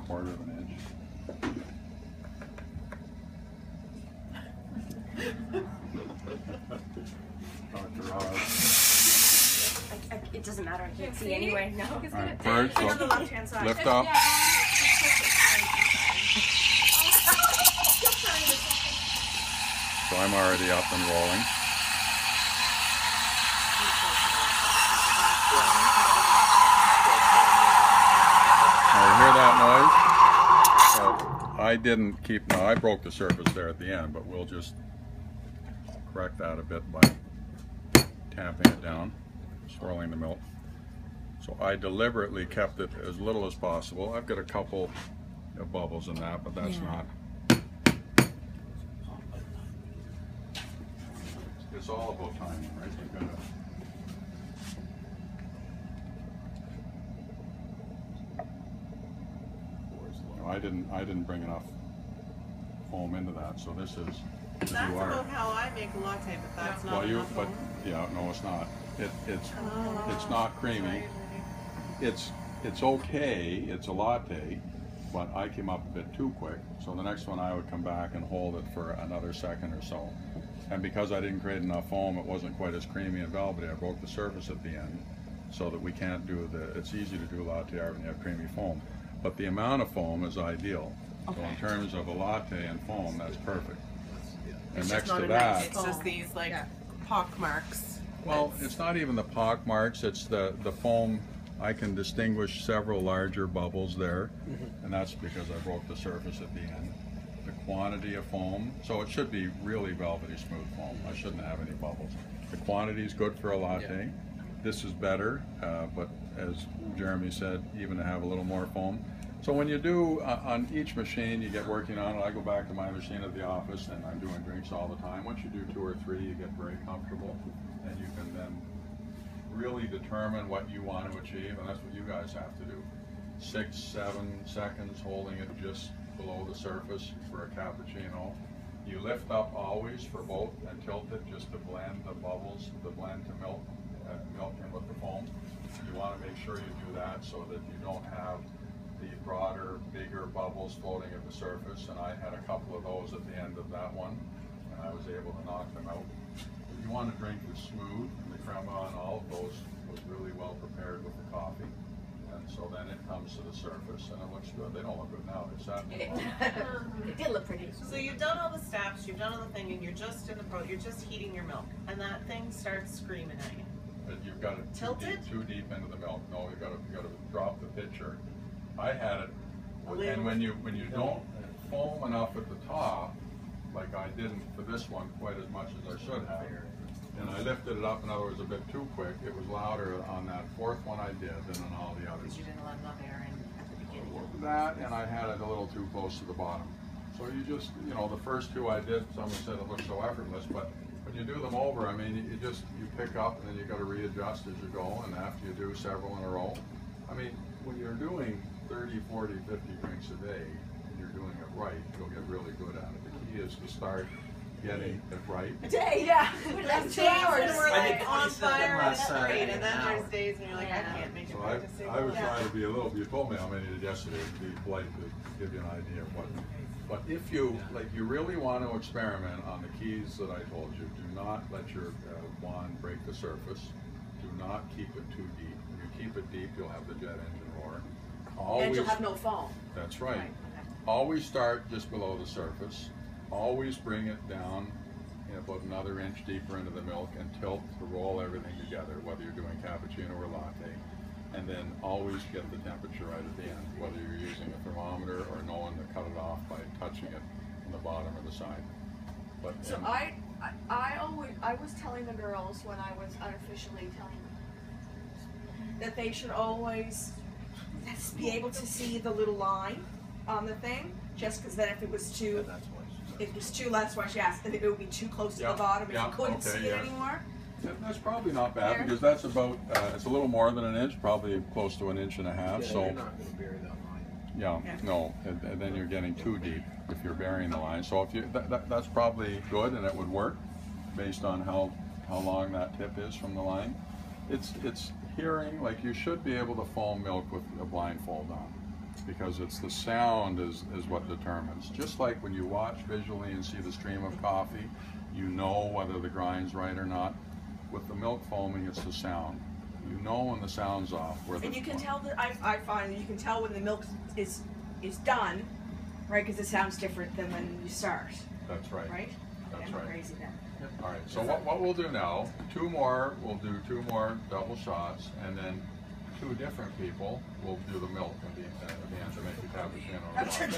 1/4 of an inch. Dr. Oz. It doesn't matter. I can't see anyway. No. All right, first, On the left-hand side. lift up. So I'm already up and rolling. Hear that noise? So I didn't keep, no, I broke the surface there at the end, but we'll just correct that a bit by tamping it down, swirling the milk. So I deliberately kept it as little as possible. I've got a couple of bubbles in that, but that's not. It's all about timing, right? You've got to. I didn't bring enough foam into that, so this is. That's about how I make a latte, but that's not enough foam. Yeah, no, it's not. It's not creamy. It's okay. It's a latte, but I came up a bit too quick. So the next one I would come back and hold it for another second or so. And because I didn't create enough foam, it wasn't quite as creamy and velvety. I broke the surface at the end, so that we can't do the. It's easy to do latte art when you have creamy foam. But the amount of foam is ideal. Okay. So in terms of a latte and foam, that's perfect. And next to that, it's just these like pock marks. Well, it's not even the pock marks. It's the foam. I can distinguish several larger bubbles there, and that's because I broke the surface at the end. The quantity of foam, so it should be really velvety smooth foam. I shouldn't have any bubbles. The quantity is good for a latte. Yeah. This is better, but as Jeremy said, even to have a little more foam. So when you do, on each machine you get working on it, I go back to my machine at the office and I'm doing drinks all the time. Once you do 2 or 3, you get very comfortable and you can then really determine what you want to achieve, and that's what you guys have to do. 6, 7 seconds holding it just below the surface for a cappuccino. You lift up always for both and tilt it just to blend the bubbles, the blend to milk in with the foam. You want to make sure you do that so that you don't have the broader, bigger bubbles floating at the surface, and I had a couple of those at the end of that one, and I was able to knock them out. If you want to drink it smooth, and the crema on all of those was really well prepared with the coffee, and so then it comes to the surface, and it looks good. They don't look good now, they're sat in the It did look pretty. So you've done all the steps, you've done all the thing, and you're just in the you're just heating your milk, and that thing starts screaming at you. But you've got it too deep into the milk. No, you've got to drop the pitcher. I had it, and when you don't foam enough at the top, like I didn't for this one quite as much as I should have, and I lifted it up, in other words, a bit too quick. It was louder on that 4th one I did than on all the others. Because you didn't let enough air in at the beginning. That, and I had it a little too close to the bottom. So you just, the first 2 I did, someone said it looked so effortless, but when you do them over, I mean, you pick up and then you got to readjust as you go, and after you do several in a row. I mean, when you're doing 30, 40, 50 drinks a day, and you're doing it right, you'll get really good at it. The key is to start getting it right. A day, yeah. That's 2 hours. We're like on fire and it's great, and then there's days when you're like, I can't make it back to 6. I was trying to be a little, you told me how many you did yesterday, to be polite, to give you an idea of what. But if you, you really want to experiment on the keys that I told you, do not let your wand break the surface. Do not keep it too deep. If you keep it deep, you'll have the jet engine roar. And you'll have no foam. That's right. Always start just below the surface. Always bring it down about another inch deeper into the milk and tilt to roll everything together, whether you're doing cappuccino or latte. And then always get the temperature right at the end, whether you're using a thermometer or knowing to cut it off by touching it on the bottom or the side. But so I was telling the girls when I was unofficially telling them that they should always be able to see the little line on the thing, just because then if it was too, that's why she asked, if it would be too close to the bottom and you couldn't see it anymore. That's probably not bad, because that's about, it's a little more than an inch, probably close to 1.5 inches. Yeah, so you're not going to bury that line. Yeah, no, and then you're getting too deep if you're burying the line. So if you, that's probably good, and it would work based on how long that tip is from the line. It's hearing, like you should be able to foam milk with a blindfold on. because it's the sound is what determines. Just like when you watch visually and see the stream of coffee, you know whether the grind's right or not. With the milk foaming, it's the sound. You know when the sound's off. And you can tell that I find that you can tell when the milk is done, right? Because it sounds different than when you start. That's right. Right? That's I'm right. crazy then. All right. So what we'll do now? We'll do two more double shots, and then two different people will do the milk at the end to make the cappuccino. I'm sure.